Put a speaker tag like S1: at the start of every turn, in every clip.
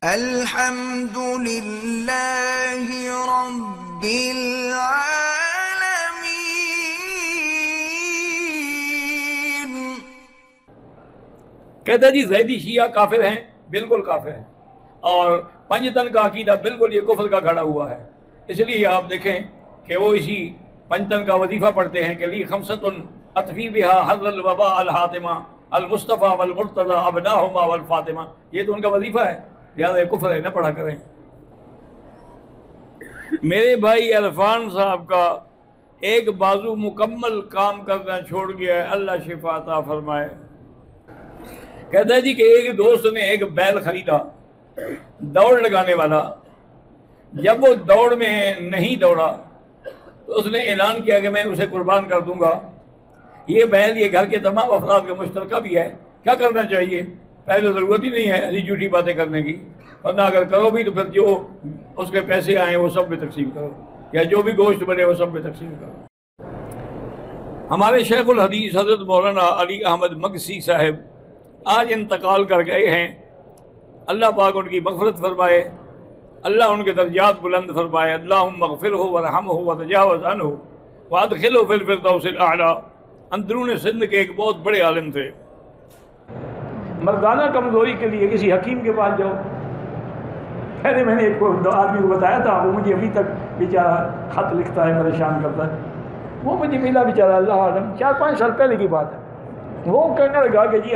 S1: الحمد للہ رب العالمین۔
S2: کہتا جی زیدی شیعہ کافر ہیں، بالکل کافر ہیں، اور پنجتن کا عقیدہ بالکل یہ کفر کا گھڑا ہوا ہے۔ اس لیے آپ دیکھیں کہ وہ اسی پنجتن کا وظیفہ پڑھتے ہیں کہ لی خمسۃ اطفی بہا حر الوباء الحاتمہ المصطفیٰ والمرتضی ابناہما والفاطمہ، یہ تو ان کا وظیفہ ہے، لہٰذا یہ کفر ہے، نہ پڑھا کریں۔ میرے بھائی عرفان صاحب کا ایک بازو مکمل کام کرنا چھوڑ گیا ہے، اللہ شفا عطا فرمائے۔ کہتا ہے جی کہ ایک دوست نے ایک بیل خریدا دوڑ لگانے والا، جب وہ دوڑ میں نہیں دوڑا تو اس نے اعلان کیا کہ میں اسے قربان کر دوں گا۔ یہ بیل یہ گھر کے تمام افراد کا مشترکہ بھی ہے، کیا کرنا چاہیے؟ پہلے ضرورت ہی نہیں ہے ایسی جھوٹی باتیں کرنے کی، ورنہ اگر کرو بھی تو پھر جو اس کے پیسے آئیں وہ سب میں تقسیم کرو، یا جو بھی گوشت بنے وہ سب میں تقسیم کرو۔ ہمارے شیخ الحدیث حضرت مولانا علی احمد مگسی صاحب آج انتقال کر گئے ہیں، اللہ پاک ان کی مغفرت فرمائے، اللہ ان کے درجات بلند فرمائے۔ اللہم اغفرہ ورحمہ وتجاوز عنہ وادخلہ فی الفردوس الاعلی۔ اندرون سندھ کے ایک بہت بڑے عالم تھے۔ مردانہ کمزوری کے لیے کسی حکیم کے پاس جاؤ۔ پہلے میں نے ایک آدمی کو بتایا تھا، وہ مجھے ابھی تک بیچارہ خط لکھتا ہے، پریشان کرتا ہے، وہ مجھے ملا بیچارہ، اللہ عالم 4-5 سال پہلے کی بات ہے۔ وہ کہنے لگا کہ جی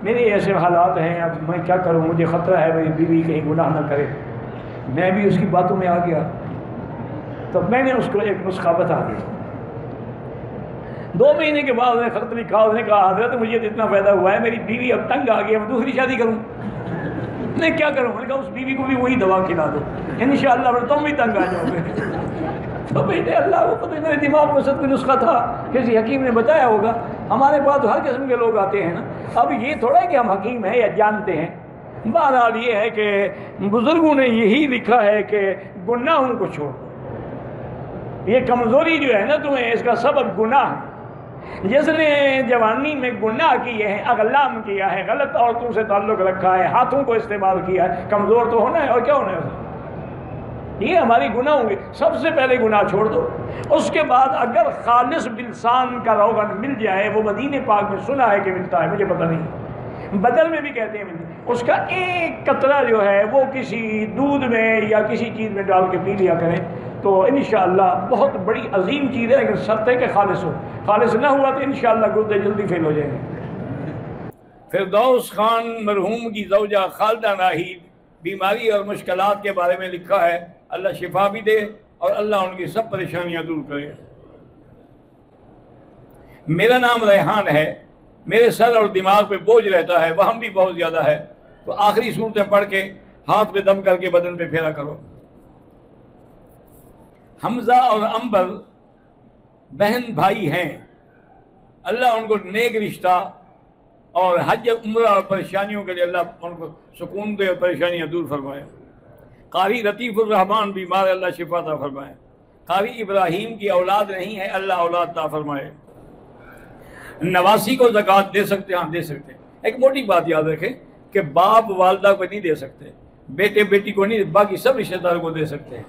S2: میرے ایسے حالات ہیں، اب میں کیا کروں، مجھے خطرہ ہے میری بیوی کہیں گناہ نہ کرے۔ میں بھی اس کی باتوں میں آ گیا، تو میں نے اس کو ایک نسخہ بتا دیا۔ 2 مہینے کے بعد میں خط لکھا، اس نے کہا حضرت مجھے تو اتنا فائدہ ہوا ہے، میری بیوی اب تنگ آ گئی ہے، میں دوسری شادی کروں۔ میں کیا کروں؟ میں نے کہا اس بیوی کو بھی وہی دوا کھلا دو، انشاءاللہ پھر تم بھی تنگ آ جاؤ گے۔ تو بیٹے اللہ کو پتہ، میرے دماغ میں سب کوئی نسخہ تھا، کسی حکیم نے بتایا ہوگا۔ ہمارے پاس ہر قسم کے لوگ آتے ہیں نا، اب یہ تھوڑا ہے کہ ہم حکیم ہیں یا جانتے ہیں۔ بہرحال یہ ہے کہ بزرگوں نے یہی لکھا ہے کہ گناہوں کو چھوڑ دو۔ یہ کمزوری جو ہے نا تمہیں، اس کا سبب گناہ ہے۔ جس نے جوانی میں گناہ کیے ہیں، اغلام کیا ہے، غلط عورتوں سے تعلق رکھا ہے، ہاتھوں کو استعمال کیا ہے، کمزور تو ہونا ہے، اور کیا ہونا ہے؟ یہ ہماری گناہ ہوں گے۔ سب سے پہلے گناہ چھوڑ دو، اس کے بعد اگر خالص بلسان کا روغن مل جائے، وہ مدینے پاک میں سنا ہے کہ ملتا ہے، مجھے پتہ نہیں، بدل میں بھی کہتے ہیں ملتا ہے، اس کا ایک قطرہ جو ہے وہ کسی دودھ میں یا کسی چیز میں ڈال کے پی لیا کریں، تو انشاءاللہ بہت بڑی عظیم چیز ہے، لیکن شرط ہے کہ خالص ہو۔ خالص نہ ہوا تو انشاءاللہ گردے جلدی فیل ہو جائیں گے۔ فردوس خان مرحوم کی زوجہ خالدہ ناہید بیماری اور مشکلات کے بارے میں لکھا ہے، اللہ شفا بھی دے اور اللہ ان کی سب پریشانیاں دور کرے۔ میرا نام ریحان ہے، میرے سر اور دماغ پہ بوجھ رہتا ہے، وہم بھی بہت زیادہ ہے، تو آخری صورتیں پڑھ کے ہاتھ پہ دم کر کے بدن پہ پھیرا کرو۔ حمزہ اور عنبر بہن بھائی ہیں، اللہ ان کو نیک رشتہ اور حج عمرہ اور پریشانیوں کے لیے اللہ ان کو سکون دے اور پریشانیاں دور فرمائے۔ قاری لطیف الرحمان بیمار، اللہ شفا عطا فرمائے۔ قاری ابراہیم کی اولاد نہیں ہے، اللہ اولاد عطا فرمائے۔ نواسی کو زکوٰۃ دے سکتے؟ ہاں دے سکتے۔ ایک موٹی بات یاد رکھیں کہ باپ والدہ کو نہیں دے سکتے، بیٹے بیٹی کو نہیں، باقی سب رشتہ داروں کو دے سکتے ہیں۔